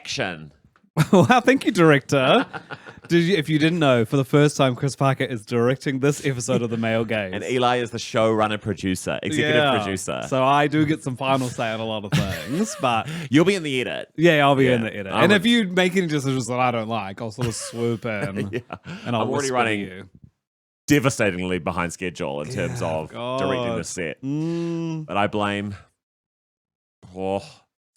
action. Wow, thank you, director. If you didn't know, for the first time, Chris Parker is directing this episode of The Male Gaze. And Eli is the showrunner, producer, executive producer. So I do get some final say on a lot of things, but You'll be in the edit. yeah, I'll be in the edit. And if you make any decisions that I don't like, I'll sort of swoop in and I'll I'm already whisper running to you. Devastatingly behind schedule in terms of directing the set. But I blame... it's going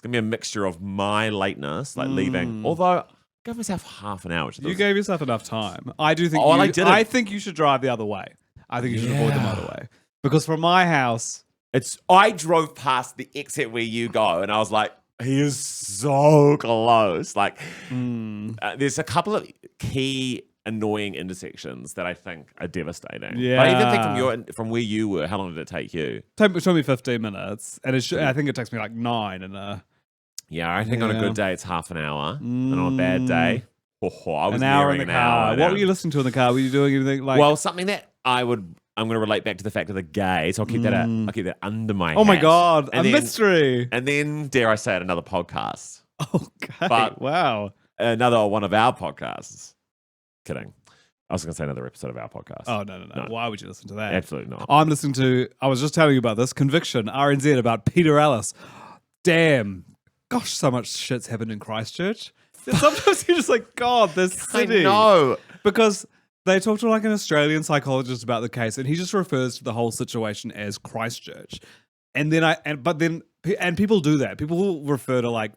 to be a mixture of my lateness, like leaving. Although, I gave myself half an hour. You gave yourself enough time. I do think I think you should drive the other way. I think you should avoid the motorway. Because from my house... I drove past the exit where you go, and I was like, he is so close. Like, there's a couple of key annoying intersections that I think are devastating. Yeah. But I even think from where you were, how long did it take you? It took me 15 minutes, and I think it takes me like 9 in a... Yeah, I think on a good day it's half an hour, and on a bad day, I was an hour in the an car. hour. What were you listening to in the car? Were you doing anything like? Well, something that I'm going to relate back to the fact of the gay, so I'll keep that under my. Oh my hat. god, and a mystery! And then, dare I say it, another podcast. Okay, but wow, another one of our podcasts. Kidding. I was going to say another episode of our podcast. Oh no! Why would you listen to that? Absolutely not. I'm listening to. I was just telling you about this Conviction RNZ about Peter Ellis. Damn. Gosh, so much shit's happened in Christchurch. Sometimes you're just like, God, this city. I know. Because they talked to like an Australian psychologist about the case, and he just refers to the whole situation as Christchurch. And then people do that. People will refer to like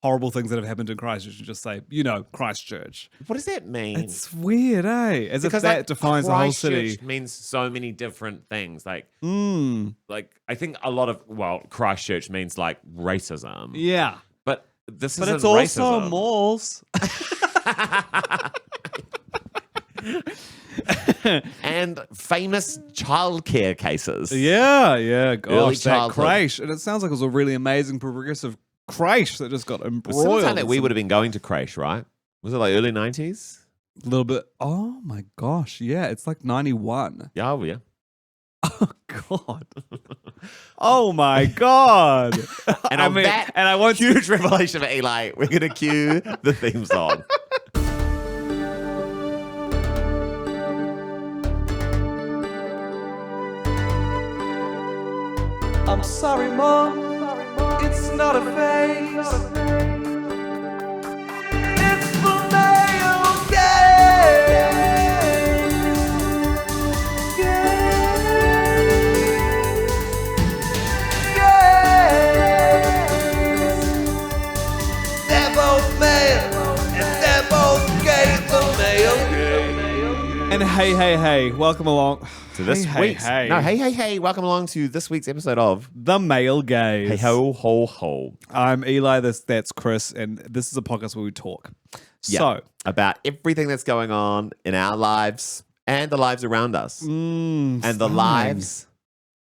horrible things that have happened in Christchurch and just say, Christchurch. What does that mean? It's weird, eh? As because if that defines the whole city. Christchurch means so many different things. Like I think a lot of Christchurch means like racism. Yeah, but this but isn't it's also racism. malls. And famous childcare cases. Yeah. Gosh, that childhood. creche. And it sounds like it was a really amazing progressive creche that just got embroiled. It was time that we would have been going to creche, right? Was it like early 90s? A little bit. Oh my gosh. Yeah, it's like 91. Yeah, yeah. Oh God. Oh my God. And I want huge revelation for Eli. We're going to cue the theme song. I'm sorry, Mom. It's not a phase. It's the male gaze. They're both male and they're both gay. The male gaze. And hey, welcome along To this week's... hey. No, hey, welcome along to this week's episode of... The Male Gaze. Hey, ho. I'm Eli, that's Chris, and this is a podcast where we talk. Yeah, So, about everything that's going on in our lives and the lives around us. And the fine. lives...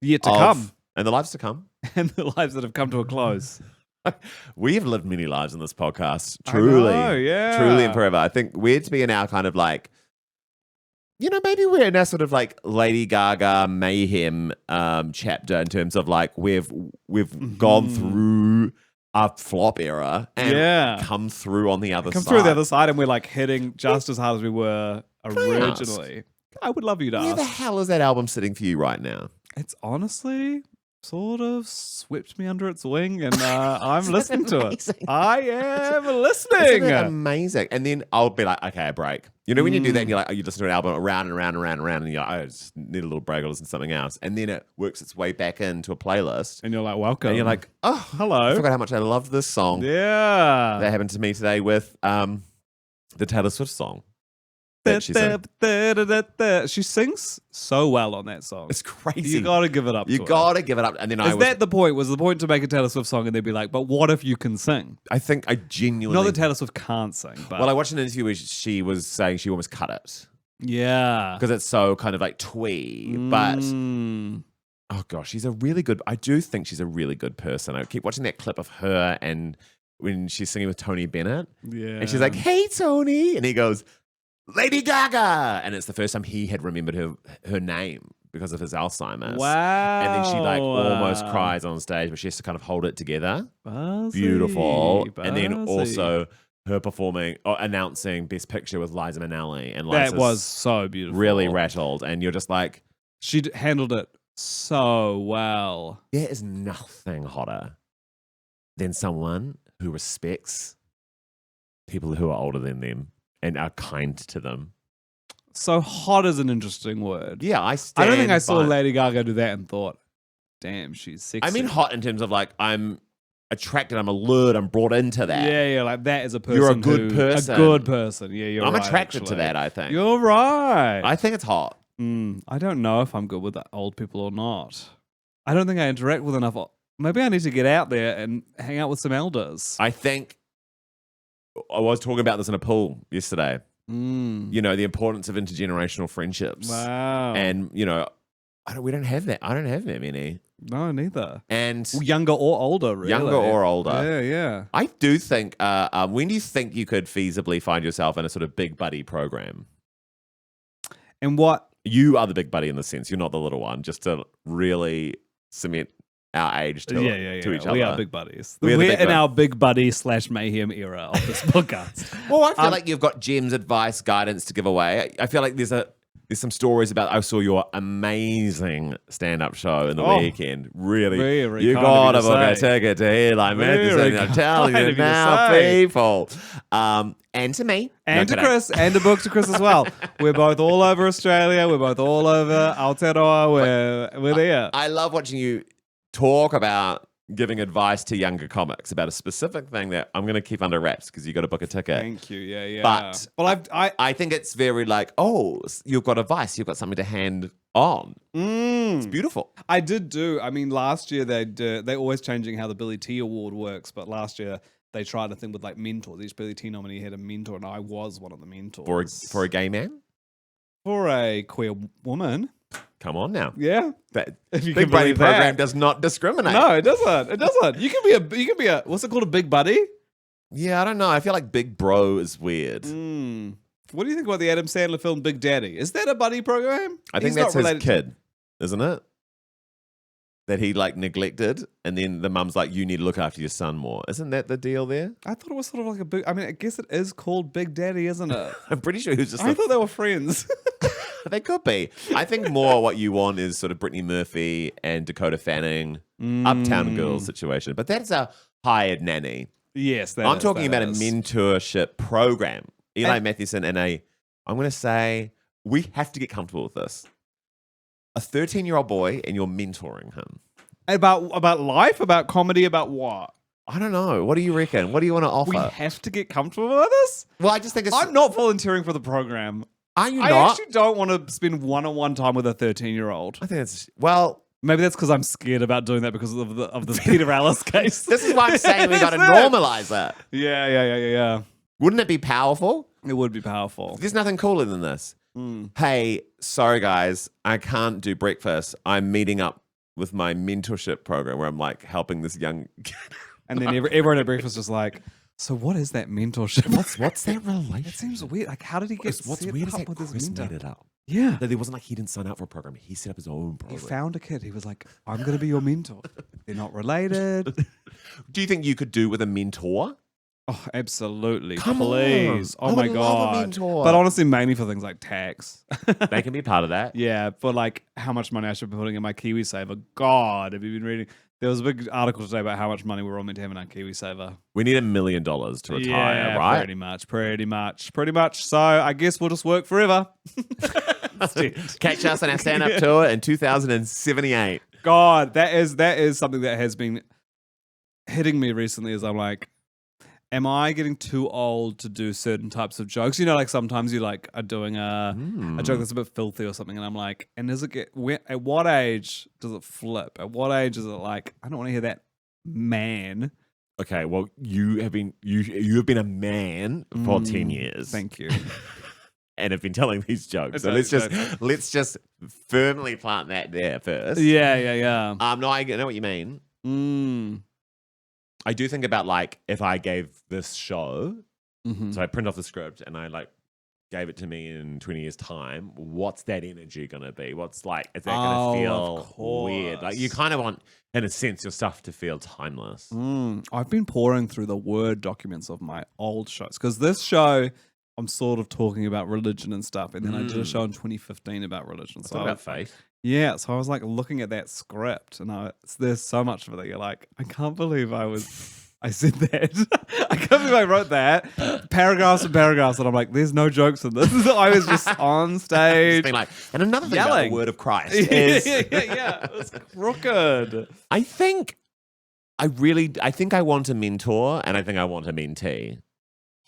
Yet to come. And the lives to come. And the lives that have come to a close. We have lived many lives in this podcast. Truly. I know, yeah. Truly and forever. I think we're to be in our kind of like... maybe we're in our sort of like Lady Gaga mayhem chapter in terms of like we've gone through a flop era and come through on the other side. Come through the other side and we're like hitting just as hard as we were originally. I would love you to Where ask. the hell is that album sitting for you right now? It's honestly sort of swept me under its wing and I'm listening to it. I am listening. Isn't it amazing? And then I'll be like, okay, a break. When you do that and you're like, you listen to an album around and around and you're like, I just need a little break, I'll listen to something else. And then it works its way back into a playlist. And you're like, welcome. And you're like, oh, hello. I forgot how much I loved this song. Yeah. That happened to me today with the Taylor Swift song. She sings so well on that song. It's crazy. You gotta give it up. You gotta give it up. And then that the point? Was the point to make a Taylor Swift song and they'd be like, but what if you can sing? I think I genuinely... Not that Taylor Swift can't sing, but... Well, I watched an interview where she was saying she almost cut it. Yeah. Because it's so kind of like twee. But, oh gosh, she's a really good... I do think she's a really good person. I keep watching that clip of her and when she's singing with Tony Bennett. Yeah. And she's like, hey, Tony. And he goes... Lady Gaga! And it's the first time he had remembered her name because of his Alzheimer's. Wow. And then she like almost cries on stage, but she has to kind of hold it together. Buzzy, Beautiful. And then buzzy. also her performing or announcing Best Picture with Liza Minnelli. And That Liza's was so beautiful. really rattled. And you're just like, She handled it so well. there is nothing hotter than someone who respects people who are older than them and are kind to them. So hot is an interesting word. Yeah, I don't think I saw by- Lady Gaga do that and thought, damn, she's sexy. I mean hot in terms of like I'm attracted, I'm allured, I'm brought into that. Yeah, like that is a person. You're a good person. A good person. Yeah, you're I'm right. attracted to actually. that, I think. You're right. I think it's hot. I don't know if I'm good with old people or not. I don't think I interact with enough. Maybe I need to get out there and hang out with some elders. I think I was talking about this in a pool yesterday. You know, the importance of intergenerational friendships. Wow. And, you know, we don't have that. I don't have that many. No, neither. And Younger or older, really. younger or older. Yeah, yeah. I do think, when do you think you could feasibly find yourself in a sort of big buddy program? And what? You are the big buddy in the sense. You're not the little one, just to really cement our age to each other. We are big buddies. We're We're the big in bud- our big buddy / mayhem era of this podcast. Well, I feel like you've got gems, advice, guidance to give away. I feel like there's some stories about. I saw your amazing stand-up show in the weekend. Really, Very you kind got of to you to book a say. ticket to hear like Very Matheson. I'm telling kind you of you to now, say. people. And to me, And No to kidding. Chris, and a book to Chris as well. We're both all over Australia. We're both all over Aotearoa. We're there. I love watching you talk about giving advice to younger comics about a specific thing that I'm going to keep under wraps because you got to book a ticket. Thank you. Yeah, yeah. But well, I think it's very like, oh, you've got advice, you've got something to hand on. It's beautiful. I did do. I mean, last year they're always changing how the Billy T Award works, but last year they tried a thing with like mentors. Each Billy T nominee had a mentor, and I was one of the mentors For a gay man? for a queer woman. Come on now. Yeah, That if you Big can Buddy believe that. program does not discriminate. No, it doesn't. It doesn't. You can be a what's it called, a big buddy? Yeah, I don't know. I feel like Big Bro is weird. What do you think about the Adam Sandler film Big Daddy? Is that a buddy program? I think He's that's not his related kid, isn't it? That he like neglected, and then the mum's like, "You need to look after your son more." Isn't that the deal there? I thought it was sort of like a big. I mean, I guess it is called Big Daddy, isn't it? I'm pretty sure he was just. I thought they were friends. They could be. I think more what you want is sort of Brittany Murphy and Dakota Fanning, Uptown Girls situation. But that's a hired nanny. Yes, I'm talking about a mentorship program. Eli Mathewson and I'm going to say, we have to get comfortable with this. A 13-year-old boy and you're mentoring him. About life, about comedy, about what? I don't know. What do you reckon? What do you want to offer? We have to get comfortable with this. Well, I just think it's... I'm not volunteering for the program. Are you I not? actually don't want to spend one-on-one time with a 13-year-old. I think it's... Well... Maybe that's because I'm scared about doing that because of the Peter Alice case. This is why I'm saying we got to That's it. normalize that. Yeah. Wouldn't it be powerful? It would be powerful. There's nothing cooler than this. Hey, sorry guys, I can't do breakfast. I'm meeting up with my mentorship program where I'm like helping this young kid. And then everyone at breakfast is like, so what is that mentorship? What's that relation? It seems weird. Like, how did he get What's set weird is up that with his Chris mentor? made it up. Yeah. That it wasn't like he didn't sign up for a program. He set up his own He program. found a kid. He was like, I'm going to be your mentor. They're not related. Do you think you could do with a mentor? Oh, absolutely. Come Please. on. Oh I my would love a God. mentor. But honestly, mainly for things like tax. They can be part of that. Yeah, for like how much money I should be putting in my KiwiSaver. God, have you been reading? There was a big article today about how much money we're all meant to have in our KiwiSaver. We need $1 million to retire, Yeah, right? Pretty much. So I guess we'll just work forever. Catch us on our stand-up tour in 2078. God, that is something that has been hitting me recently. As I'm like, am I getting too old to do certain types of jokes? You know, like sometimes you like are doing a joke that's a bit filthy or something, and I'm like, and does it at what age does it flip? At what age is it like, I don't want to hear that, man? Okay, well, you have been a man for 10 years. Thank you. And have been telling these jokes. So It's let's just firmly plant that there first. Yeah. No, I know what you mean. I do think about like if I gave this show, so I print off the script and I like gave it to me in 20 years' time, what's that energy going to be? What's like, is that going to feel weird? Like, you kind of want, in a sense, your stuff to feel timeless. I've been pouring through the Word documents of my old shows because this show, I'm sort of talking about religion and stuff. And then I did a show in 2015 about religion. So about faith. Yeah, so I was like looking at that script and there's so much of it that you're like, I can't believe I said that. I can't believe I wrote that. Paragraphs and paragraphs. And I'm like, there's no jokes in this. I was just on stage. Just being like, and another thing yelling. about the word of Christ is... yeah. It was crooked. I think I want a mentor and I think I want a mentee.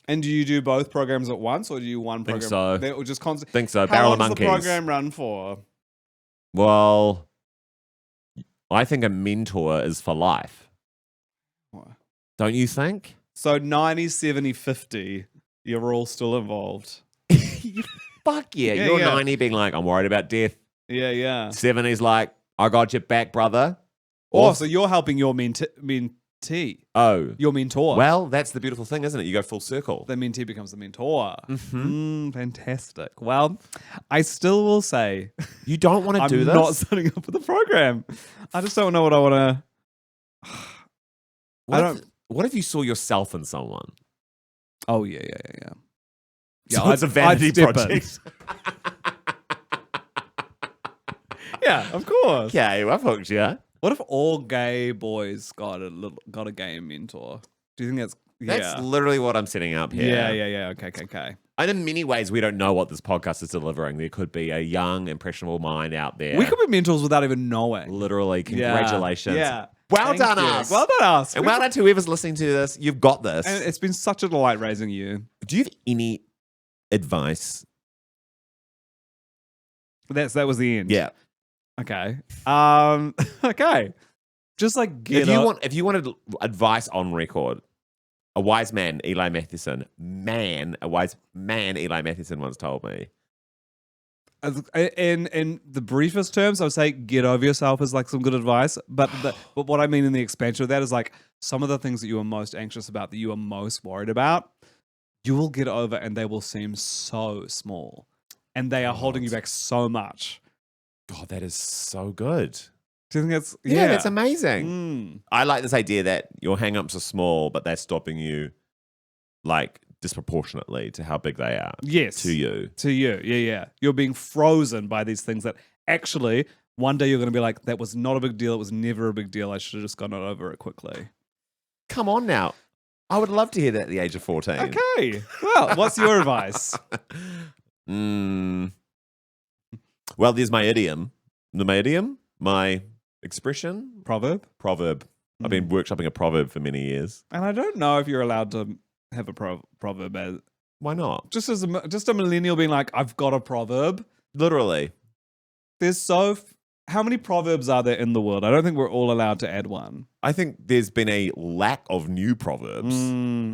And do you do both programs at once or do you one program? Think so. That will just constant. Think so. How Barrel long of does the Monkeys. program run for? Well, I think a mentor is for life. What? Don't you think? So 90, 70, 50, you're all still involved. Fuck yeah. Yeah, You're yeah. 90 being like, I'm worried about death. Yeah, yeah. 70's like, I got your back, brother. Oh, so you're helping your mentee, Oh. your mentor. Well, that's the beautiful thing, isn't it? You go full circle. The mentee becomes the mentor. Mm-hmm. Fantastic. Well, I still will say You don't want to I'm do this? not signing up for the program. I just don't know what I want to. What if you saw yourself in someone? Oh, yeah. So it's a vanity I'd step in. project. Yeah, of course. Okay, well, I've hooked you. What if all gay boys got a gay mentor? Do you think that's That's literally what I'm setting up here. Yeah. Okay. And in many ways, we don't know what this podcast is delivering. There could be a young, impressionable mind out there. We could be mentors without even knowing. Literally, congratulations. Yeah. Well Thank done, you. us. Well done, us. And well done to whoever's listening to this. You've got this. And it's been such a delight raising you. Do you have any advice? That was the end. Yeah. Okay. Okay. Just like If you wanted advice on record, a wise man, Eli Matheson, Eli Matheson once told me. in the briefest terms, I would say get over yourself is like some good advice. But what I mean in the expansion of that is like some of the things that you are most anxious about, that you are most worried about, you will get over and they will seem so small. And they are holding you back so much. God, that is so good. Do you think that's... Yeah, that's amazing. I like this idea that your hang-ups are small, but they're stopping you like disproportionately to how big they are. Yes. To you. To you. Yeah. You're being frozen by these things that actually one day you're going to be like, that was not a big deal. It was never a big deal. I should have just gone over it quickly. Come on now. I would love to hear that at the age of 14. Okay. Well, what's your advice? Well, there's my idiom. My expression. Proverb? I've been workshopping a proverb for many years. And I don't know if you're allowed to have a proverb as... Why not? Just a millennial being like, I've got a proverb. Literally. There's how many proverbs are there in the world? I don't think we're all allowed to add one. I think there's been a lack of new proverbs.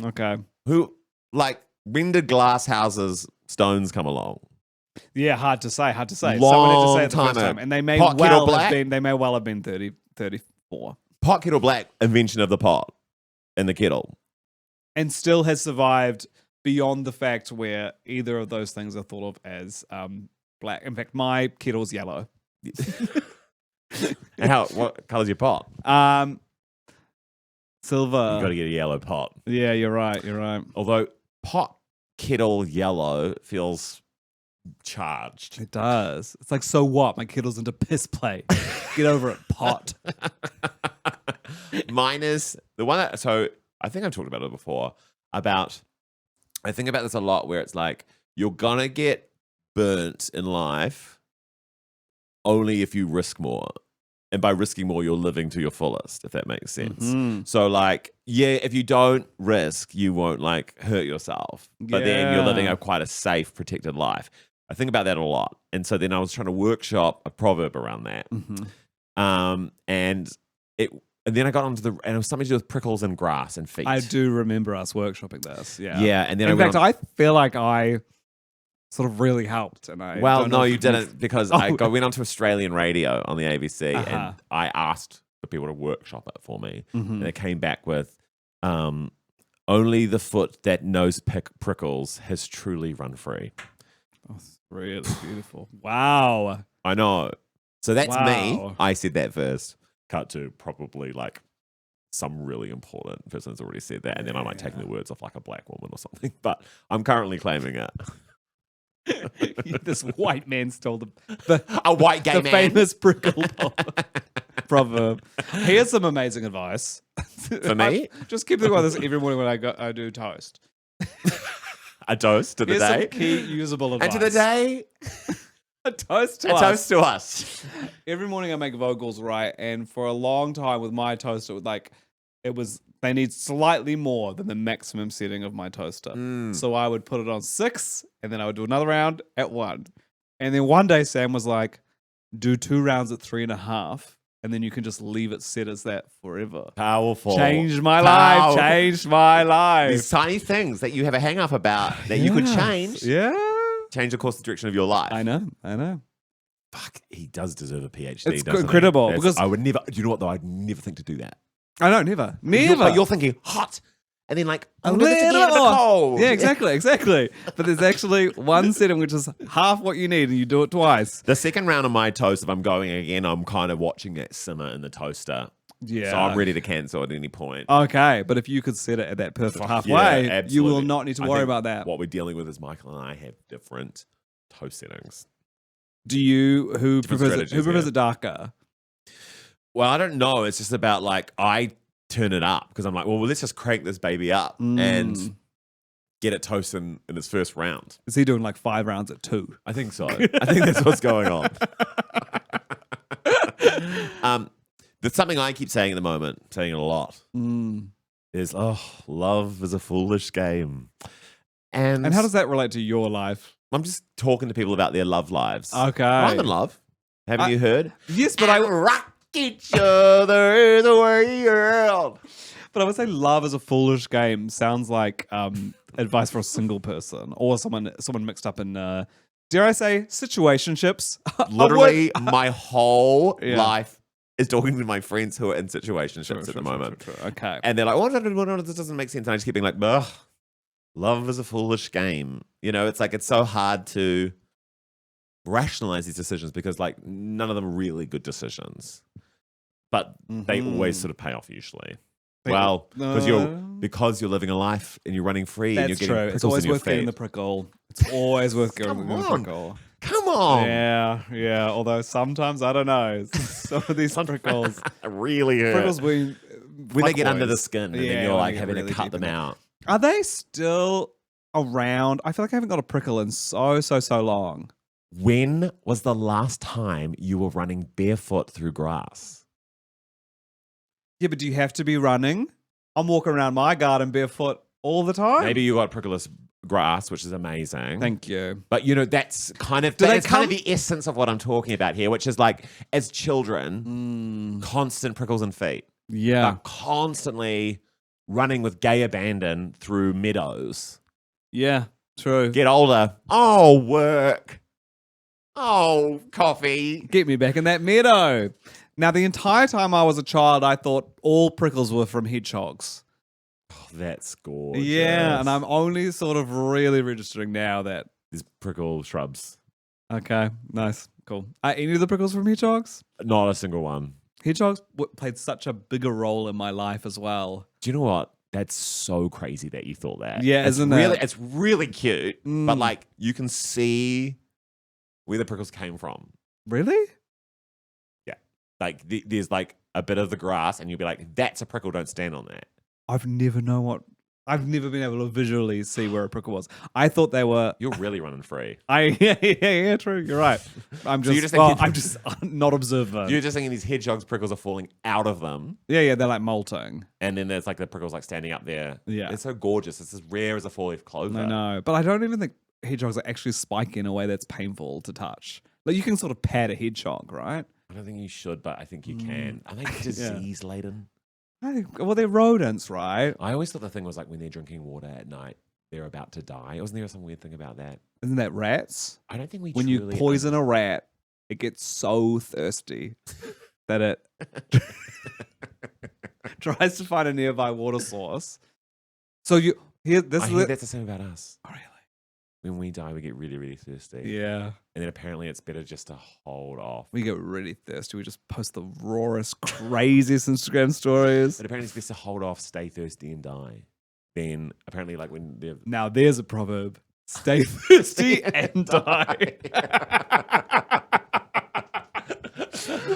Okay. Who, like, when did glass houses, stones come along? Yeah, hard to say. Long Someone had to say it the first time time. And they may Pot, kettle, black? well have been 30, 34. Pot, kettle, black, invention of the pot and the kettle. And still has survived beyond the fact where either of those things are thought of as black. In fact, my kettle's yellow. And what colour's your pot? Silver. You've got to get a yellow pot. Yeah, you're right. Although pot, kettle, yellow feels charged. It does. It's like, so what? My kettle's into piss play. Get over it, pot. Mine is the one that, so I think I've talked about it before, I think about this a lot where it's like, you're going to get burnt in life only if you risk more. And by risking more, you're living to your fullest, if that makes sense. Mm-hmm. So like, yeah, if you don't risk, you won't like hurt yourself. But then you're living quite a safe, protected life. I think about that a lot. And so then I was trying to workshop a proverb around that. And then I got onto and it was something to do with prickles and grass and feet. I do remember us workshopping this. Yeah. Yeah. And then in fact, I feel like I sort of really helped. And you didn't, because I went onto Australian radio on the ABC and I asked for people to workshop it for me. And it came back with, only the foot that knows prickles has truly run free. Oh, it's really beautiful. Wow. I know. So that's me. Wow. I said that first. Cut to probably like some really important person's already said that, and then I might take the words off like a black woman or something. But I'm currently claiming it. This white man stole the A white gay the man. famous prickle proverb. Here's some amazing advice For me? Just keep thinking about this every morning when I do toast. A toast to the Here's day. some key usable advice. And to the day. A toast to A us. toast to us. Every morning I make vocals, right? And for a long time with my toaster, they need slightly more than the maximum setting of my toaster. So I would put it on 6, and then I would do another round at 1. And then one day Sam was like, do 2 rounds at 3.5, and then you can just leave it set as that forever. Powerful. Changed my life. Changed my life. These tiny things that you have a hang up about that you could change. Yeah. Change the course and direction of your life. I know. Fuck, he does deserve a PhD. It's doesn't incredible, he? because I would never. Do you know what though? I'd never think to do that. I know, never. But you're thinking hot, and then like A I'm gonna do this little again in the more. cold. Yeah, exactly. But there's actually one setting which is half what you need, and you do it twice. The second round of my toast, if I'm going again, I'm kind of watching it simmer in the toaster. Yeah. So I'm ready to cancel at any point. Okay, but if you could set it at that perfect Fuck halfway, yeah, you will absolutely. not need to I worry think about that. What we're dealing with is Michael and I have different toast settings. Do you who prefers strategies, it darker? Well, I don't know. It's just about like I turn it up because I'm like, well, let's just crank this baby up and get it toasting in its first round. Is he doing like 5 rounds at 2? I think so. I think that's what's going on. There's something I keep saying at the moment, saying it a lot, is, love is a foolish game. And And how does that relate to your life? I'm just talking to people about their love lives. Okay. I'm in love. Haven't you heard? Yes, but And rock each other the world. But I would say love is a foolish game sounds like advice for a single person or someone mixed up in, dare I say, situationships. Literally, my whole Yeah. life is talking to my friends who are in situationships at the moment. True. Okay. And they're like, oh, this doesn't make sense. And I just keep being like, ugh, love is a foolish game. You know, it's like, it's so hard to rationalize these decisions because like none of them are really good decisions, but they always sort of pay off usually. Well, because you're living a life and you're running free and you're That's getting true. prickles It's always in your worth getting feet. the prickle. It's always worth getting the prickle. Come on. Yeah. Although sometimes I don't know. Some of these prickles, really hurt. prickles When they get under the skin and then you're when like they get having really to cut deep them in it. out. Are they still around? I feel like I haven't got a prickle in so long. When was the last time you were running barefoot through grass? Yeah, but do you have to be running? I'm walking around my garden barefoot all the time. Maybe you got prickleless grass, which is amazing. Thank you. But you know, that's kind of they that's kind of come- the essence of what I'm talking about here, which is like as children, constant prickles in feet. Yeah. Like constantly running with gay abandon through meadows. Yeah. True. Get older. Oh, work. Oh, coffee. Get me back in that meadow. Now, the entire time I was a child, I thought all prickles were from hedgehogs. Oh, that's gorgeous. Yeah, and I'm only sort of really registering now that. These prickle shrubs. Okay, nice, cool. Are any of the prickles from hedgehogs? Not a single one. Hedgehogs played such a bigger role in my life as well. Do you know what? That's so crazy that you thought that. Yeah, it's isn't really, it? It's really cute, but like you can see where the prickles came from. Really? Yeah. Like there's like a bit of the grass and you'll be like, that's a prickle, don't stand on that. I've never been able to visually see where a prickle was. I thought they were. You're really running free. Yeah, true. You're right. I'm So you're just. just thinking- I'm just not observant. You're just thinking these hedgehogs prickles are falling out of them. Yeah, they're like molting. And then there's like the prickles like standing up there. Yeah. It's so gorgeous. It's as rare as a four-leaf clover. I know, but I don't even think hedgehogs are actually spike in a way that's painful to touch. Like you can sort of pat a hedgehog, right? I don't think you should, but I think you can. Are they disease laden? Well, they're rodents, right? I always thought the thing was like when they're drinking water at night, they're about to die. Wasn't there some weird thing about that? Isn't that rats? I don't think we When you truly poison a rat, it gets so thirsty that it tries to find a nearby water source. So I think that's the same about us. Oh, really? when we die, we get really, really thirsty. Yeah. And then apparently it's better just to hold off. We get really thirsty. We just post the rawest, craziest Instagram stories. But apparently it's best to hold off, stay thirsty, and die. Then apparently, like when they're Now there's a proverb. Stay thirsty and die.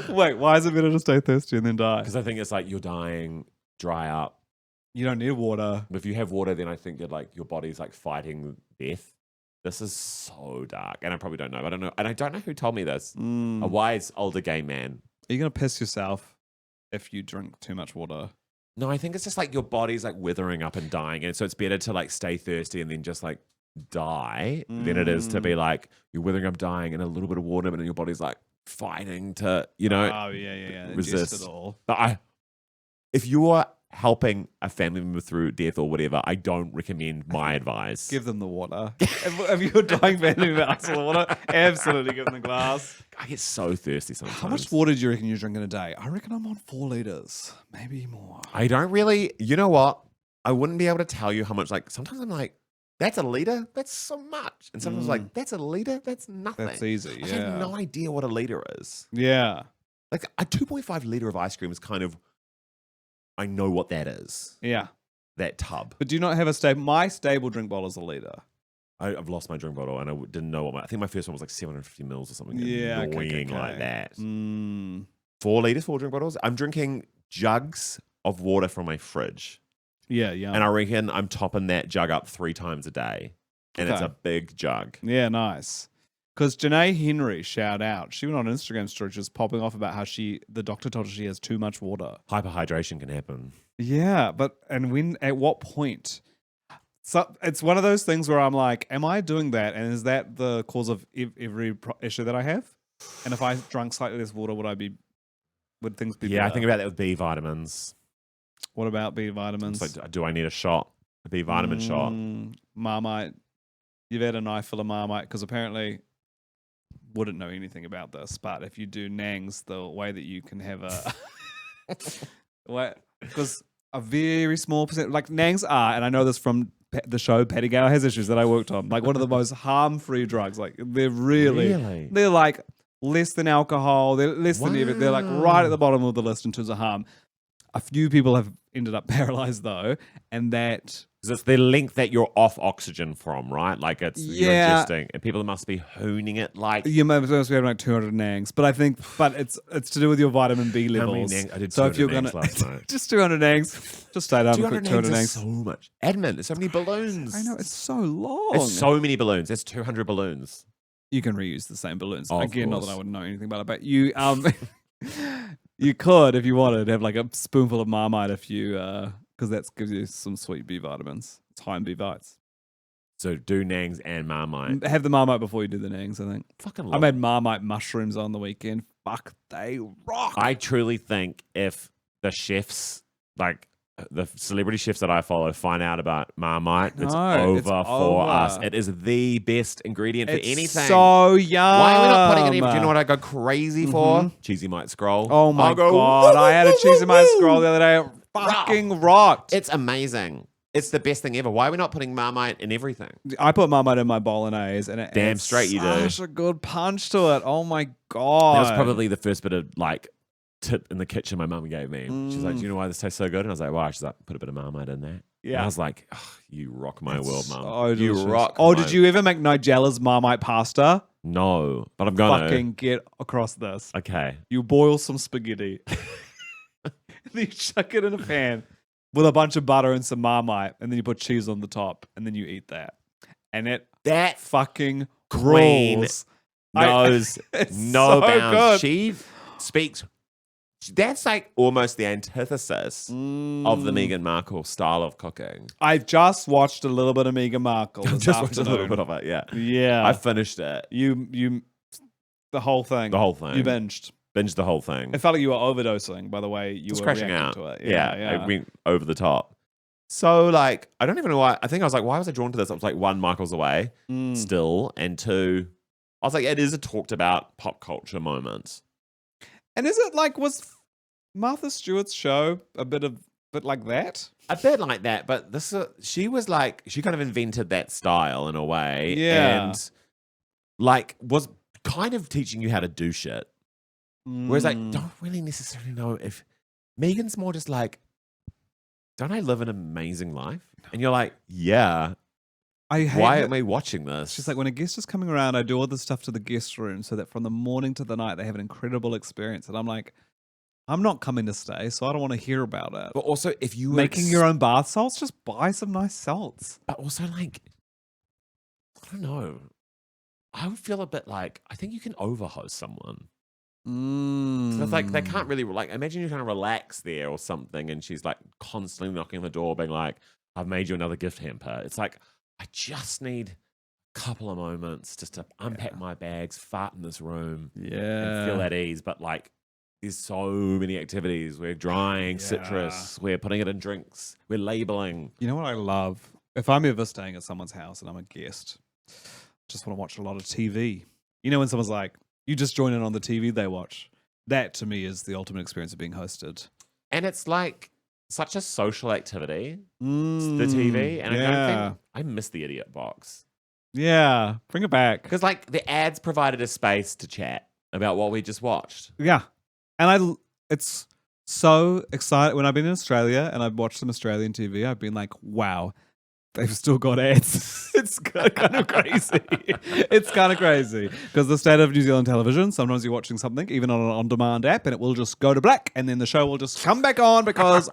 Wait, why is it better to stay thirsty and then die? because I think it's like you're dying, dry up. You don't need water. But if you have water, then I think you're like your body's like fighting death. This is so dark, and I probably don't know. I don't know, and I don't know who told me this. A wise older gay man. Are you gonna piss yourself if you drink too much water? No, I think it's just like your body's like withering up and dying, and so it's better to like stay thirsty and then just like die than it is to be like you're withering up, dying, and a little bit of water, but then your body's like fighting to Oh yeah. resist Ingest it all. But if you are helping a family member through death or whatever, I don't recommend my advice. Give them the water. if you're dying family member asks for the water, absolutely give them the glass. I get so thirsty sometimes. How much water do you reckon you drink in a day? I reckon I'm on 4 liters, maybe more. I don't really. You know what? I wouldn't be able to tell you how much. Like sometimes I'm like, that's a liter. That's so much. And sometimes like that's a liter. That's nothing. That's easy. I Yeah. have no idea what a liter is. Yeah. Like a 2.5 liter of ice cream is kind of. I know what that is. Yeah. That tub. But do you not have a stable? My stable drink bottle is a liter. I've lost my drink bottle and I didn't know what I think my first one was like 750 mils or something. Yeah, Annoying okay. like that. 4 4 liters, 4 drink bottles. I'm drinking jugs of water from my fridge. Yeah. And I reckon I'm topping that jug up 3 times a day. And it's Okay. a big jug. Yeah, nice. Because Janae Henry, shout out, she went on an Instagram story just popping off about how the doctor told her she has too much water. Hyperhydration can happen. Yeah, at what point? So it's one of those things where I'm like, am I doing that? And is that the cause of every issue that I have? And if I drank slightly less water, would things be Yeah, I better? think about that with B vitamins. What about B vitamins? It's like, do I need a shot? A B vitamin shot? Marmite. You've had a knife full of Marmite because apparently wouldn't know anything about this, but if you do Nangs, the way that you can have because a very small percent, like Nangs are, and I know this from the show Paddy Gower Has Issues that I worked on, like one of the most harm-free drugs. Like they're Really? they're like less than alcohol, they're less than everything. They're like right at the bottom of the list in terms of harm. A few people have ended up paralyzed though, and that. Because it's the length that you're off oxygen from, right? Like you're ingesting, and people must be hooning it like. You might be having like 200 nangs, but it's to do with your vitamin B How many levels. nangs? I did So 200 if you're nangs gonna last night. just 200 nangs, just stay down 200 quick 200 nangs nangs. is so much. Admin, there's so many balloons. I know it's so long. There's so many balloons. There's 200 balloons. You can reuse the same balloons. Of Again, not course. that I would know anything about it, but you you could, if you wanted, have like a spoonful of Marmite if you because that gives you some sweet B vitamins. It's high in B vites. So do nangs and Marmite. Have the Marmite before you do the nangs, I think. Fucking I love made Marmite mushrooms on the weekend. Fuck, they rock. I truly think if the chefs, like the celebrity chefs that I follow, find out about Marmite, it's know, over it's for over. us. It is the best ingredient for It's anything. so yum. Why are we not putting it in? Do you know what I go crazy for? Cheesy Mite Scroll. Oh my I'll go, god! woo, I had a woo, cheesy woo, mite woo. scroll the other day. It fucking rocked. It's amazing. It's the best thing ever. Why are we not putting Marmite in everything? I put Marmite in my bolonaise, and it Damn adds straight you do. such a good punch to it. Oh my god! That was probably the first bit of like tip in the kitchen my mum gave me. She's like, "Do you know why this tastes so good?" And I was like, "Why?" She's like, "Put a bit of Marmite in there." Yeah. And I was like, oh, "You rock my world, mum. So You delicious. rock." Oh, my- did you ever make Nigella's Marmite pasta? No, but I'm gonna. Fucking get across this. Okay. You boil some spaghetti, and then you chuck it in a pan with a bunch of butter and some Marmite, and then you put cheese on the top, and then you eat that, and it That fucking queen rules. knows It's no so bounds. good. She speaks. That's like almost the antithesis of the Meghan Markle style of cooking. I've just watched a little bit of Meghan Markle. I've This just watched a little afternoon. bit of it. Yeah, Yeah, I finished it. you, the whole thing. The whole thing. You binged. Binged the whole thing. It felt like you were overdosing by the way you Just were crashing reacting out. to it. Yeah, it went over the top. So like, I don't even know why. I think I was like, why was I drawn to this? I was like, one, Michael's away still, and two, I was like, it is a talked about pop culture moment. And is it like was Martha Stewart's show a bit of but like that. A bit like that, but she was like, she kind of invented that style in a way. Yeah. And like was kind of teaching you how to do shit. Whereas I don't really necessarily know if Megan's more just like, don't I live an amazing life? And you're like, yeah. Why am I watching this? She's like, when a guest is coming around, I do all this stuff to the guest room so that from the morning to the night, they have an incredible experience. And I'm like, I'm not coming to stay, so I don't want to hear about it. But also, if you were making your own bath salts, just buy some nice salts. But also, like, I don't know. I would feel a bit like, I think you can overhost someone. So it's like, they can't really, like, imagine you're trying to relax there or something, and she's like constantly knocking on the door, being like, I've made you another gift hamper. It's like, I just need a couple of moments just to unpack my bags, fart in this room, and feel at ease. But like, there's so many activities. We're drying citrus, we're putting it in drinks, we're labeling. You know what I love? If I'm ever staying at someone's house and I'm a guest, just want to watch a lot of TV. You know, when someone's like, you just join in on the TV they watch. That to me is the ultimate experience of being hosted. And it's like such a social activity, the TV. And I don't think, I miss the idiot box. Yeah, bring it back. Because like the ads provided a space to chat about what we just watched. Yeah. And it's so exciting. When I've been in Australia and I've watched some Australian TV, I've been like, wow, they've still got ads. It's kind of crazy. It's kind of crazy. Because the state of New Zealand television, sometimes you're watching something, even on an on-demand app, and it will just go to black, and then the show will just come back on because,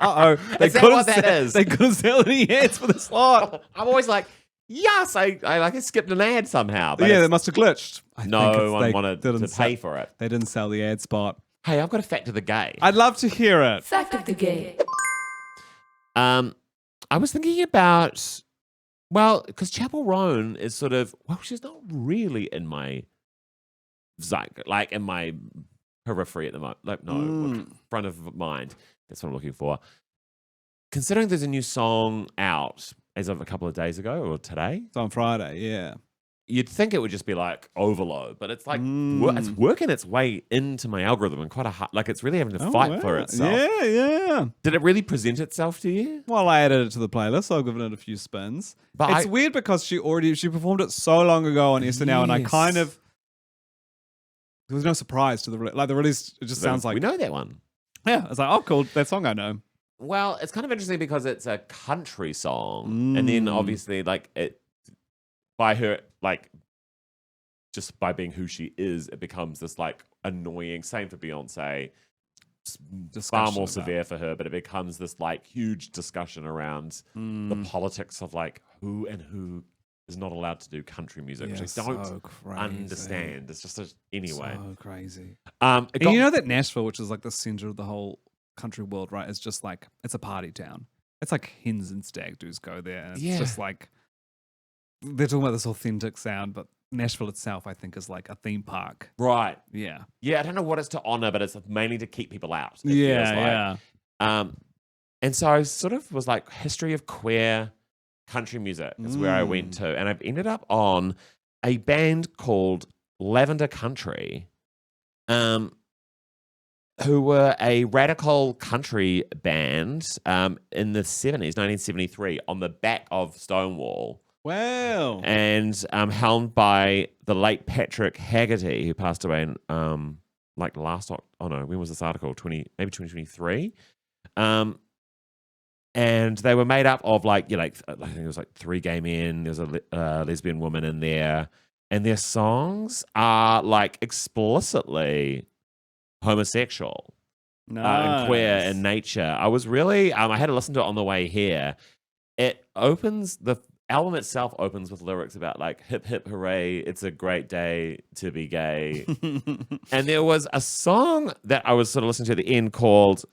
they couldn't sell any ads for the slot. I'm always like, yes, I like skipped an ad somehow. But yeah, they must have glitched. No one wanted to pay for it. They didn't sell the ad spot. Hey, I've got a fact of the gay. I'd love to hear it. Fact of the gay. I was thinking about, well, because Chapel Roan is sort of, well, she's not really in my like in my periphery at the moment. Like, no, front of mind. That's what I'm looking for. Considering there's a new song out as of a couple of days ago or today. It's on Friday, yeah. You'd think it would just be like overload, but it's like it's working its way into my algorithm and quite a hard, like it's really having to fight for itself. Yeah. Did it really present itself to you? Well, I added it to the playlist, so I've given it a few spins. But it's weird because she performed it so long ago on SNL, and I kind of, there was no surprise to the release. It just sounds like we know that one. Yeah, it's like, oh, cool, that song I know. Well, it's kind of interesting because it's a country song, and then obviously, like it by her, like just by being who she is, it becomes this like annoying. Same for Beyonce, far more severe for her, but it becomes this like huge discussion around the politics of like who is not allowed to do country music, which I don't understand. It's just anyway, so crazy. And you know that Nashville, which is like the center of the whole country world, right? It's just like, it's a party town. It's like hens and stag doos go there, and it's just like, they're talking about this authentic sound, but Nashville itself, I think, is like a theme park. Right. Yeah. Yeah, I don't know what it's to honor, but it's mainly to keep people out. Yeah. And so I sort of was like, history of queer country music is where I went to. And I've ended up on a band called Lavender Country, who were a radical country band in the 70s, 1973, on the back of Stonewall. Wow. And helmed by the late Patrick Haggerty, who passed away in like when was this article? Maybe 2023. And they were made up of like, I think it was like 3 gay men. There's a lesbian woman in there. And their songs are like explicitly homosexual and queer in nature. I was really, I had to listen to it on the way here. The album itself opens with lyrics about like hip hip hooray, it's a great day to be gay. And there was a song that I was sort of listening to at the end called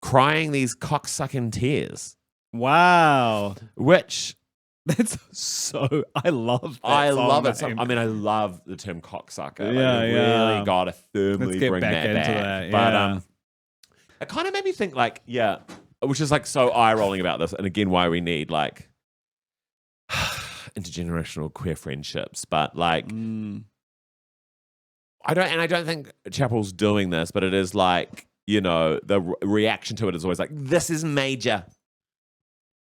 Crying These Cocksucking Tears. Wow. Which that's so, I love that I song love it. name. I mean, I love the term cocksucker. Yeah, like, really got to firmly Let's get bring back that into back. that, But it kind of made me think like, which is like so eye-rolling about this. And again, why we need like intergenerational queer friendships. But like, I don't think Chapel's doing this, but it is like the reaction to it is always like, this is major.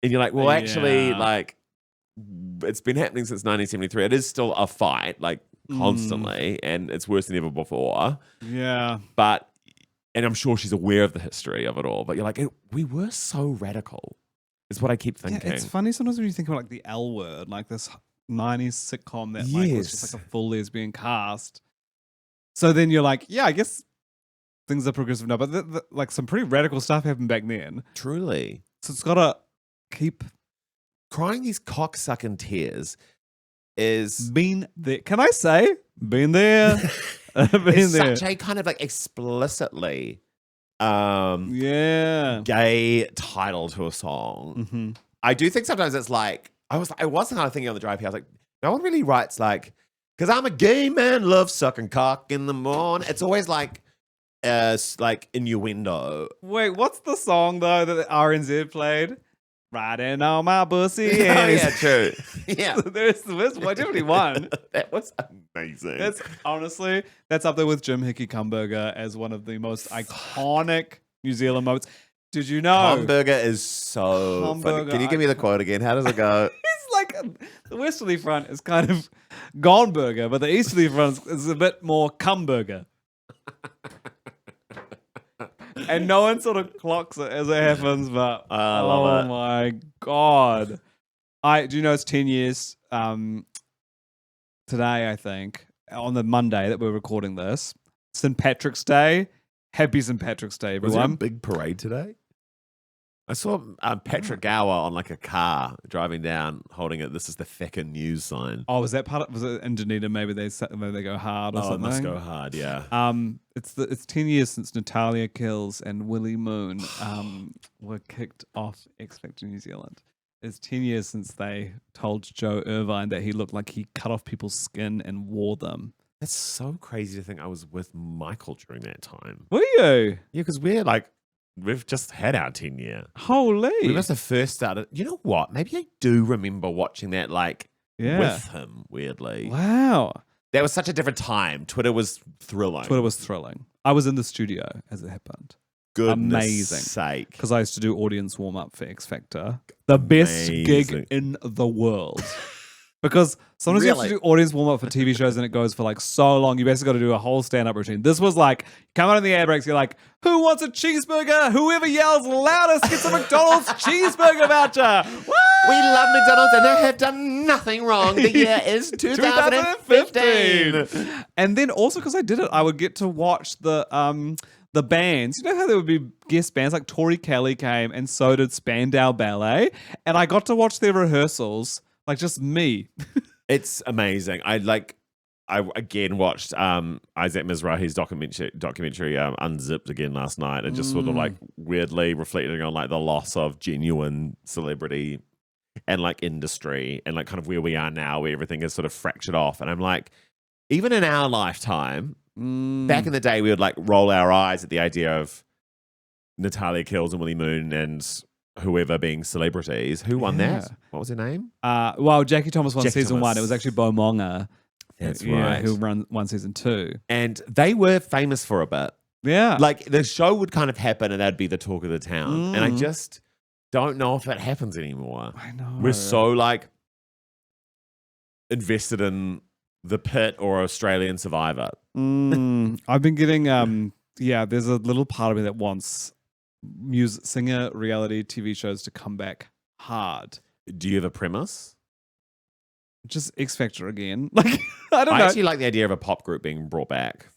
And you're like, well, actually, Yeah. like, it's been happening since 1973. It is still a fight, like, constantly, and it's worse than ever before. Yeah. And I'm sure she's aware of the history of it all, but you're like, we were so radical, is what I keep thinking. Yeah, it's funny sometimes when you think about like the L Word, like this 90s sitcom that like was just like a full lesbian cast. So then you're like, yeah, I guess things are progressive now, but like some pretty radical stuff happened back then. Truly. So it's got to keep Crying these cocksucking tears is been there. Can I say been there? Been there. such a kind of like explicitly Yeah. gay title to a song. Mm-hmm. I do think sometimes it's like, I was kind of thinking on the drive here, I was like, no one really writes like, because I'm a gay man, love sucking cock in the morning. It's always like innuendo. Wait, what's the song though that the RNZ played? Riding on my pussy. Oh, yeah, true. Yeah. there's definitely one. That was amazing. That's honestly, that's up there with Jim Hickey Cumberger as one of the most iconic New Zealand moments. Did you know? Hamburger is so funny. Hamburger, Can you give me the quote again? How does it go? It's like the westerly front is kind of gone burger, but the easterly front is a bit more Cumberger. And no one sort of clocks it as it happens, but I love it. My God. Do you know it's 10 years today, I think, on the Monday that we're recording this. St. Patrick's Day. Happy St. Patrick's Day, Was there a everyone. big parade today? I saw Patrick Gower on like a car driving down, holding it. This is the feckin' news sign. Oh, was that part of, was it in Dunedin? Maybe they go hard or Oh, it something. must go hard, yeah. It's 10 years since Natalia Kills and Willie Moon were kicked off X Factor New Zealand. It's 10 years since they told Joe Irvine that he looked like he cut off people's skin and wore them. That's so crazy to think I was with Michael during that time. Were you? Yeah, because we've just had our 10 year. Holy. We must have first started. You know what? Maybe I do remember watching that with him, weirdly. Wow. That was such a different time. Twitter was thrilling. Twitter was thrilling. I was in the studio as it happened. Goodness Amazing. sake. Because I used to do audience warm up for X Factor. The best gig Amazing. in the world. Because sometimes you have Really? to do audience warm up for TV shows and it goes for like so long. You basically got to do a whole stand up routine. This was like, come out in the air breaks, you're like, who wants a cheeseburger? Whoever yells loudest gets a McDonald's cheeseburger voucher. Woo! We love McDonald's and they have done nothing wrong. The year is 2015. And then also because I did it, I would get to watch the bands. You know how there would be guest bands like Tori Kelly came and so did Spandau Ballet. And I got to watch their rehearsals, like just me. It's amazing. I again watched Isaac Mizrahi's documentary Unzipped again last night and just sort of like weirdly reflecting on like the loss of genuine celebrity and like industry and like kind of where we are now where everything is sort of fractured off. And I'm like, even in our lifetime, back in the day we would like roll our eyes at the idea of Natalia Kills and Willie Moon and whoever being celebrities. Who won that? What was her name? Well, Jackie Thomas won Jackie season Thomas. 1. It was actually Bo Monga. That's right. Who won season 2. And they were famous for a bit. Yeah. Like the show would kind of happen and that'd be the talk of the town. And I just don't know if that happens anymore. I know. We're so like invested in The Pit or Australian Survivor. I've been getting there's a little part of me that wants singer reality TV shows to come back hard. Do you have a premise? Just X Factor again. Like I don't I know. actually like the idea of a pop group being brought back.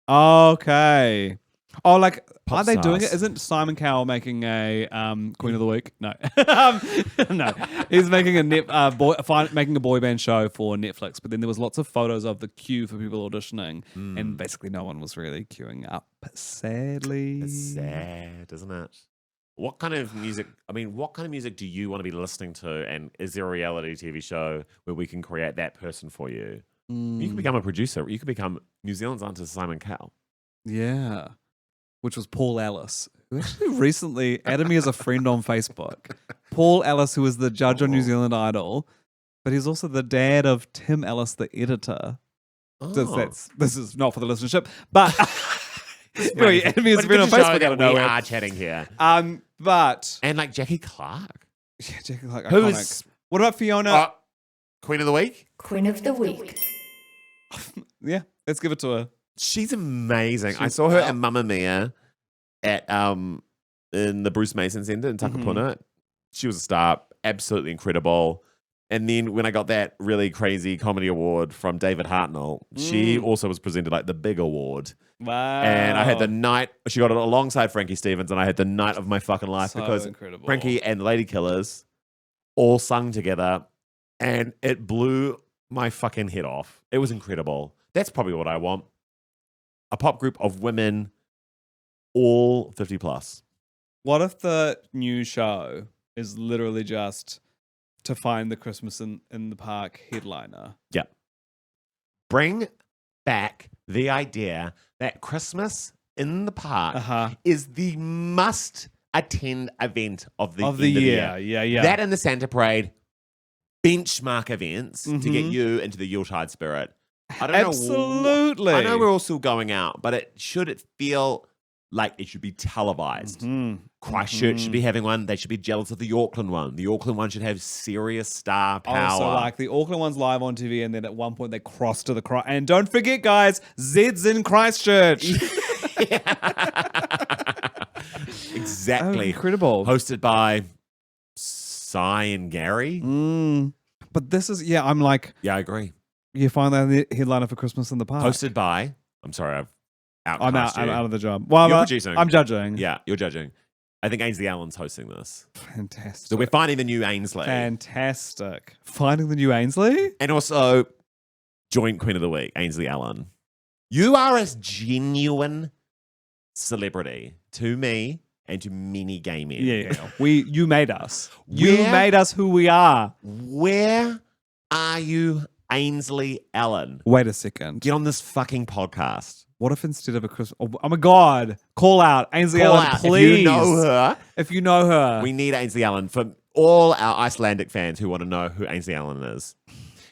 Okay. Oh, like Pop are they doing it? stars. Isn't Simon Cowell making a Queen of the Week? No, no. He's making making a boy band show for Netflix. But then there was lots of photos of the queue for people auditioning, and basically no one was really queuing up. Sadly, It's sad, isn't it? What kind of music? I mean, what kind of music do you want to be listening to? And is there a reality TV show where we can create that person for you? You can become a producer. You could become New Zealand's answer to Simon Cowell. Yeah. Which was Paul Ellis, who actually recently added me as a friend on Facebook. Paul Ellis, who was the judge on New Zealand Idol, but he's also the dad of Tim Ellis, the editor. Oh. This is not for the listenership, but Well, your enemy has But been on good to show Facebook that out of we nowhere. are chatting here. But And like Jackie Clark. yeah, Jackie, like, Who's iconic. What about Fiona? Queen of the Week? Queen of the Week. Yeah, let's give it to her. She's amazing. I She's saw her out. at Mamma Mia at in the Bruce Mason Centre in Takapuna. She was a star, absolutely incredible. And then when I got that really crazy comedy award from David Hartnell, she also was presented like the big award. Wow. And I had the night, she got it alongside Frankie Stevens, and I had the night of my fucking life So because incredible. Frankie and the Lady Killers all sung together, and it blew my fucking head off. It was incredible. That's probably what I want. A pop group of women, all 50 plus. What if the new show is literally just to find the Christmas in the Park headliner? Yeah. Bring back the idea that Christmas in the Park is the must attend event of the, Of the end year. of Yeah. That and the Santa Parade, benchmark events to get you into the Yuletide spirit. I don't Absolutely. know. I know we're all still going out, but it feel like it should be televised. Christchurch should be having one. They should be jealous of the Auckland one. The Auckland one should have serious star power. Also, like the Auckland one's live on TV, and then at one point they cross to the and don't forget, guys, Zed's in Christchurch. Exactly. Oh, incredible. Hosted by Cy and Gary. But this is I'm like, Yeah, I agree. you find that in the headliner for Christmas in the Park. Hosted by, I'm sorry, I'm outcast you. out of the job. Well, You're producing. I'm judging. Yeah, you're judging. I think Ainsley Allen's hosting this. Fantastic. So we're finding the new Ainsley. Fantastic. Finding the new Ainsley? And also, joint Queen of the Week, Ainsley Allen. You are a genuine celebrity to me and to many gay men. Yeah. You made us. You Where- made us who we are. Where are you, Ainsley Allen? Wait a second. Get on this fucking podcast. What if instead of a Christmas... Oh my God. Call out. Ainsley Call Allen, out. please. If you know her, If you know her. we need Ainsley Allen. For all our Icelandic fans who want to know who Ainsley Allen is,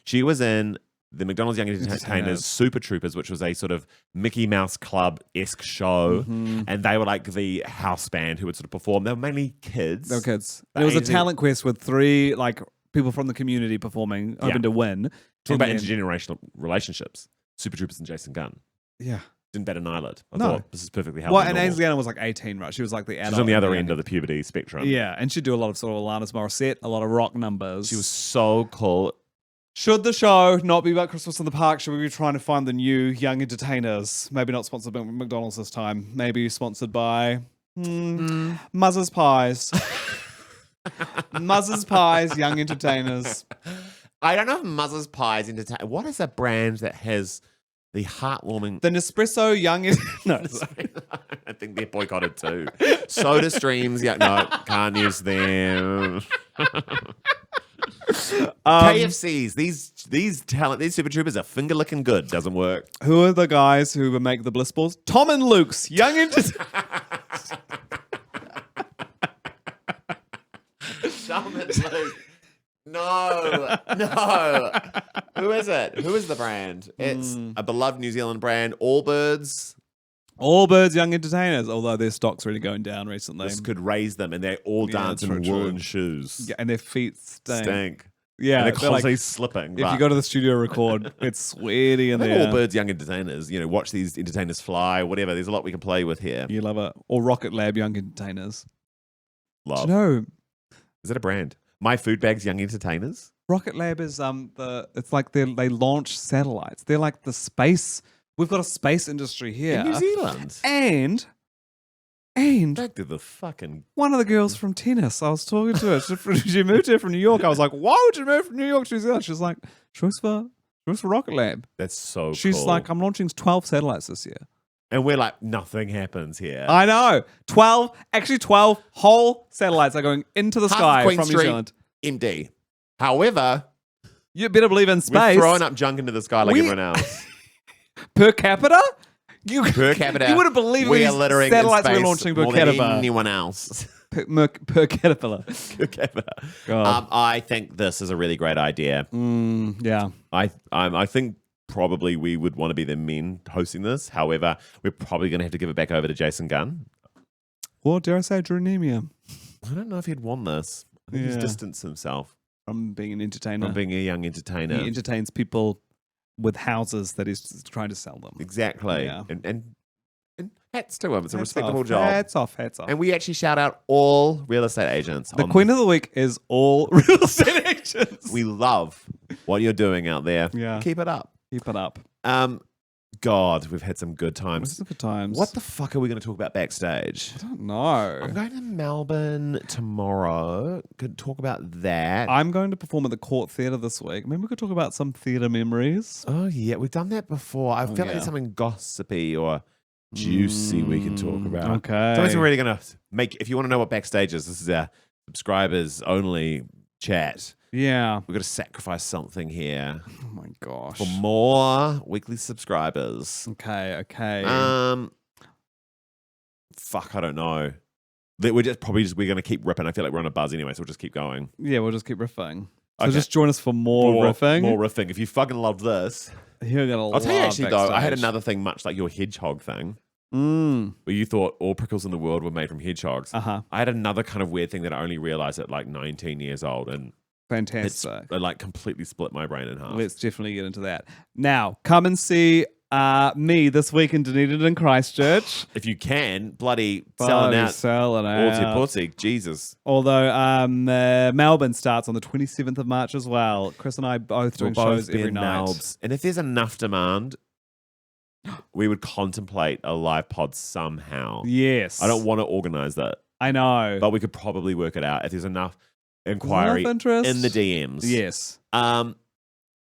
she was in the McDonald's Young Entertainers Super Troopers, which was a sort of Mickey Mouse Club-esque show. And they were like the house band who would sort of perform. They were mainly kids. They were kids. But It was a Ainsley- talent quest with 3 like people from the community performing, hoping to win. Talk And about then- intergenerational relationships. Super Troopers and Jason Gunn. Yeah. Didn't bat an eyelid. I No. thought this is perfectly healthy. Well, and normal. Ainsley Allen was like 18, right? She was like the adult. She was on the other young end of the puberty spectrum. Yeah, and she'd do a lot of sort of Alanis Morissette, a lot of rock numbers. She was so cool. Should the show not be about Christmas in the Park? Should we be trying to find the new young entertainers? Maybe not sponsored by McDonald's this time. Maybe sponsored by Muzz's Pies. Muzz's Pies, young entertainers. I don't know if Muzz's Pies entertain. What is a brand that has the heartwarming? The Nespresso young... No. I think they're boycotted too. Soda Streams. Yeah, no, can't use them. KFCs. These Super Troopers are finger licking good. Doesn't work. Who are the guys who would make the bliss balls? Tom and Luke's young entertainers. No. Who is it? Who is the brand? It's a beloved New Zealand brand. Allbirds. Allbirds young entertainers, although their stock's really going down recently. This could raise them, and they all dance in true. woolen shoes. Yeah, and their feet stink. and Yeah, they're they're constantly like, slipping. if you go to the studio record, it's sweaty in there. Allbirds young entertainers, watch these entertainers fly, whatever. There's a lot we can play with here. You love it. Or Rocket Lab young entertainers. Love. Do you know, Is that a brand? My Food Bags Young Entertainers? Rocket Lab is it's like they launch satellites. They're like the space. We've got a space industry here. In New Zealand. And Back to the fucking... one of the girls from tennis, I was talking to her. She moved here from New York. I was like, why would you move from New York to New Zealand? She's like, she works for Rocket Lab. That's so She's cool. like, I'm launching 12 satellites this year. And we're like, nothing happens here. I know. 12 whole satellites are going into the Half sky Queen from New Street, Zealand. MD. However, You better believe in we're space. throwing up junk into the sky like We- everyone else. Per capita? You, Per capita, You wouldn't believe we these are littering satellites in we're space launching per more than capita. anyone else. Per caterpillar. Per capita. God. I think this is a really great idea. Yeah. I think probably we would want to be the men hosting this. However, we're probably going to have to give it back over to Jason Gunn. Or dare I say, Drew Nemia. I don't know if he'd won this. I think he's Yeah. distanced himself From being an entertainer. from being a young entertainer. He entertains people with houses that he's trying to sell them. Exactly. Yeah. And hats to him. It's a Hats respectable off. job. Hats off. And we actually shout out all real estate agents. The queen of the week is all real estate agents. We love what you're doing out there. Yeah. Keep it up. Keep it up. God, we've had some good Those times. are good times. What the fuck are we going to talk about backstage? I don't know. I'm going to Melbourne tomorrow. Could talk about that. I'm going to perform at the Court Theatre this week. Maybe we could talk about some theatre memories. Oh yeah, we've done that before. I feel like yeah. there's something gossipy or juicy we can talk about. Okay. Something we're really gonna make. If you want to know what backstage is, this is our subscribers only chat. Yeah. We've got to sacrifice something here Oh my gosh. for more weekly subscribers. Okay. Fuck, I don't know. We're gonna keep ripping. I feel like we're on a buzz anyway, so we'll just keep going. Yeah, we'll just keep riffing. So Okay. just join us for more riffing. More riffing. If you fucking loved this, You're gonna I'll tell you love actually though, I had Backstage. another thing much like your hedgehog thing, Mm. where you thought all prickles in the world were made from hedgehogs. Uh-huh. I had another kind of weird thing that I only realized at like 19 years old, and it's Fantastic. it like completely split my brain in half. Let's definitely get into that. Now, come and see me this week in Dunedin and Christchurch. If you can, bloody selling out. Selling Pussy, out. pussy, Jesus. Although Melbourne starts on the 27th of March as well. Chris and I both doing We'll both shows be every in night. Melbs. And if there's enough demand, we would contemplate a live pod somehow. Yes. I don't want to organize that, I know. but we could probably work it out if there's enough inquiry Enough interest? in the DMs. Yes. I'm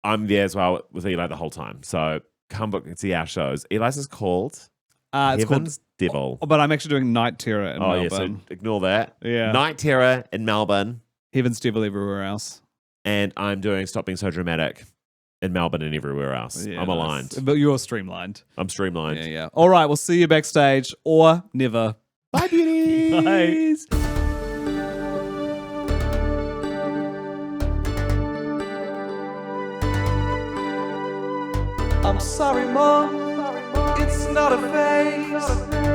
there as well with Eli the whole time. So come book and see our shows. Eli's is called It's called, Heaven's Devil. but I'm actually doing Night Terror in Oh, yeah, so Melbourne. ignore that. Yeah. Night Terror in Melbourne. Heaven's Devil everywhere else. And I'm doing Stop Being So Dramatic in Melbourne and everywhere else. Yeah, I'm nice. aligned. But you're streamlined. I'm streamlined. Yeah, yeah. All right, we'll see you backstage or never. Bye, beauties. Bye. I'm sorry, Mom. It's not a phase.